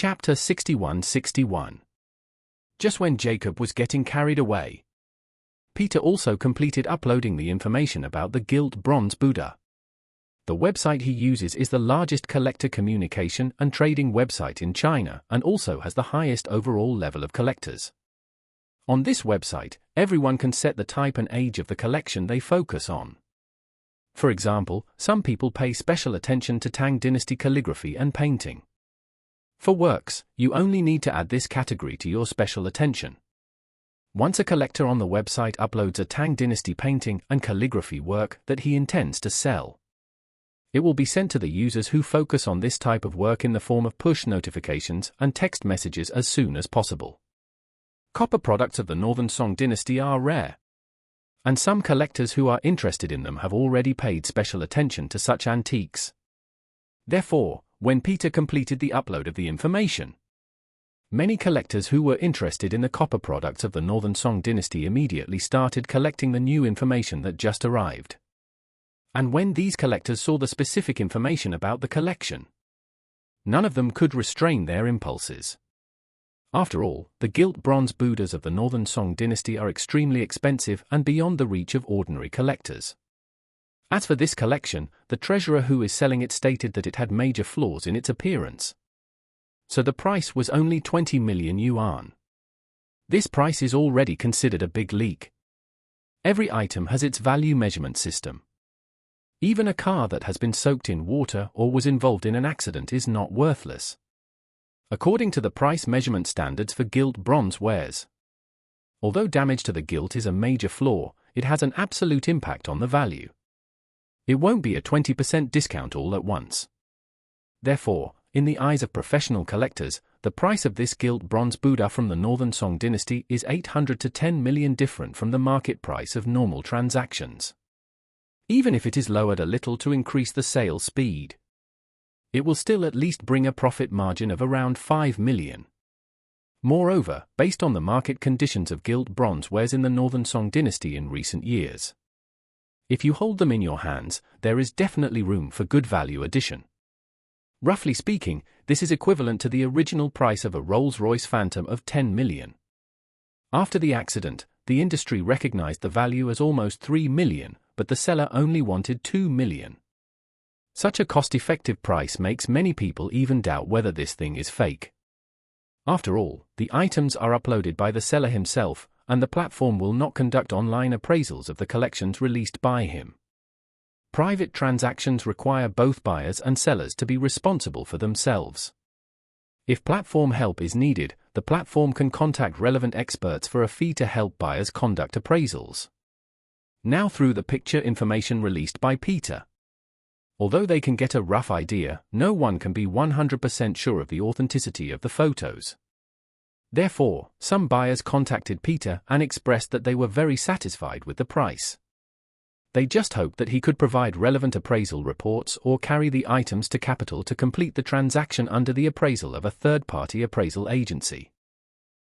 Chapter 61-61. Just when Jacob was getting carried away, Peter also completed uploading the information about the gilt bronze Buddha. The website he uses is the largest collector communication and trading website in China and also has the highest overall level of collectors. On this website, everyone can set the type and age of the collection they focus on. For example, some people pay special attention to Tang Dynasty calligraphy and painting. For works, you only need to add this category to your special attention. Once a collector on the website uploads a Tang Dynasty painting and calligraphy work that he intends to sell, it will be sent to the users who focus on this type of work in the form of push notifications and text messages as soon as possible. Copper products of the Northern Song Dynasty are rare, and some collectors who are interested in them have already paid special attention to such antiques. Therefore, when Peter completed the upload of the information, many collectors who were interested in the copper products of the Northern Song Dynasty immediately started collecting the new information that just arrived. And when these collectors saw the specific information about the collection, none of them could restrain their impulses. After all, the gilt bronze Buddhas of the Northern Song Dynasty are extremely expensive and beyond the reach of ordinary collectors. As for this collection, the treasurer who is selling it stated that it had major flaws in its appearance. So the price was only 20 million yuan. This price is already considered a big leak. Every item has its value measurement system. Even a car that has been soaked in water or was involved in an accident is not worthless, according to the price measurement standards for gilt bronze wares. Although damage to the gilt is a major flaw, it has an absolute impact on the value. It won't be a 20% discount all at once. Therefore, in the eyes of professional collectors, the price of this gilt bronze Buddha from the Northern Song Dynasty is 800 to 10 million different from the market price of normal transactions. Even if it is lowered a little to increase the sale speed, it will still at least bring a profit margin of around 5 million. Moreover, based on the market conditions of gilt bronze wares in the Northern Song Dynasty in recent years, if you hold them in your hands, there is definitely room for good value addition. Roughly speaking, this is equivalent to the original price of a Rolls-Royce Phantom of 10 million. After the accident, the industry recognized the value as almost 3 million, but the seller only wanted 2 million. Such a cost-effective price makes many people even doubt whether this thing is fake. After all, the items are uploaded by the seller himself, and the platform will not conduct online appraisals of the collections released by him. Private transactions require both buyers and sellers to be responsible for themselves. If platform help is needed, the platform can contact relevant experts for a fee to help buyers conduct appraisals. Now through the picture information released by Peter. Although they can get a rough idea, no one can be 100% sure of the authenticity of the photos. Therefore, some buyers contacted Peter and expressed that they were very satisfied with the price. They just hoped that he could provide relevant appraisal reports or carry the items to capital to complete the transaction under the appraisal of a third-party appraisal agency.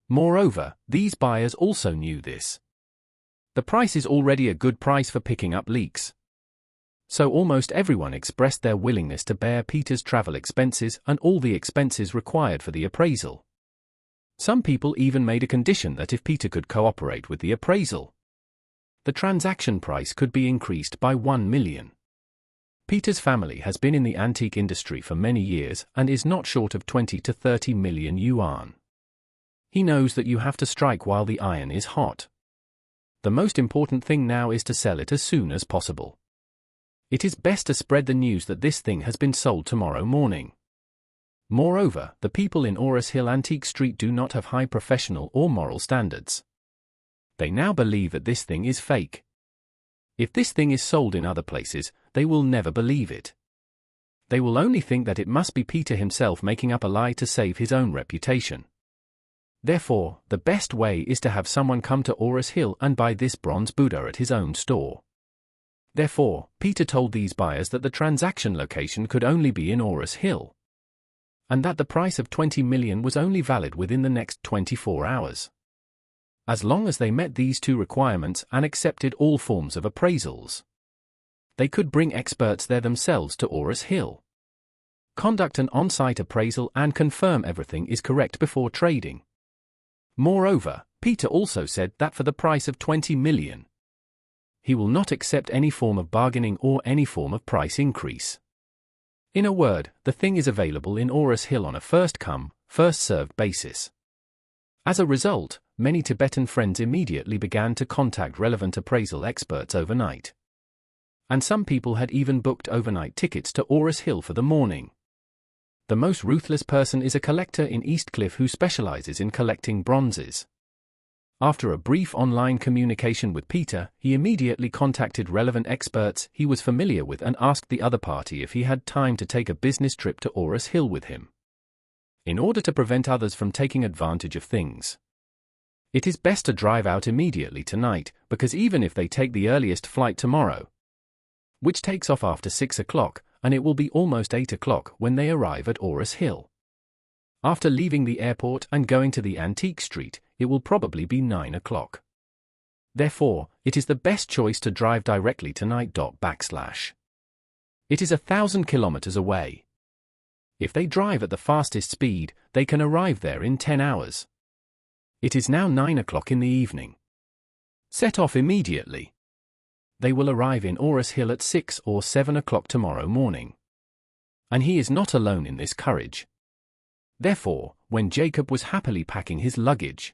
Moreover, these buyers also knew this. The price is already a good price for picking up leaks. So almost everyone expressed their willingness to bear Peter's travel expenses and all the expenses required for the appraisal. Some people even made a condition that if Peter could cooperate with the appraisal, the transaction price could be increased by 1 million. Peter's family has been in the antique industry for many years and is not short of 20 to 30 million yuan. He knows that you have to strike while the iron is hot. The most important thing now is to sell it as soon as possible. It is best to spread the news that this thing has been sold tomorrow morning. Moreover, the people in Oris Hill Antique Street do not have high professional or moral standards. They now believe that this thing is fake. If this thing is sold in other places, they will never believe it. They will only think that it must be Peter himself making up a lie to save his own reputation. Therefore, the best way is to have someone come to Oris Hill and buy this bronze Buddha at his own store. Therefore, Peter told these buyers that the transaction location could only be in Oris Hill, and that the price of 20 million was only valid within the next 24 hours. As long as they met these two requirements and accepted all forms of appraisals, they could bring experts there themselves to Oris Hill. conduct an on-site appraisal and confirm everything is correct before trading. Moreover, Peter also said that for the price of 20 million, he will not accept any form of bargaining or any form of price increase. In a word, the thing is available in Aurus Hill on a first-come, first-served basis. As a result, many Tibetan friends immediately began to contact relevant appraisal experts overnight. And some people had even booked overnight tickets to Aurus Hill for the morning. The most ruthless person is a collector in Eastcliff who specializes in collecting bronzes. After a brief online communication with Peter, he immediately contacted relevant experts he was familiar with and asked the other party if he had time to take a business trip to Aurus Hill with him. In order to prevent others from taking advantage of things, it is best to drive out immediately tonight, because even if they take the earliest flight tomorrow, which takes off after 6 o'clock, and it will be almost 8 o'clock when they arrive at Aurus Hill. After leaving the airport and going to the Antique Street, it will probably be 9 o'clock. Therefore, it is the best choice to drive directly tonight. It is 1,000 kilometers away. If they drive at the fastest speed, they can arrive there in 10 hours. It is now 9 o'clock in the evening. Set off immediately. They will arrive in Aurus Hill at 6 or 7 o'clock tomorrow morning. And he is not alone in this courage. Therefore, when Jacob was happily packing his luggage,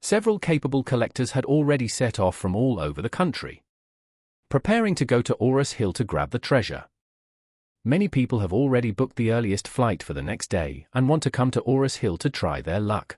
several capable collectors had already set off from all over the country, preparing to go to Aurus Hill to grab the treasure. Many people have already booked the earliest flight for the next day and want to come to Aurus Hill to try their luck.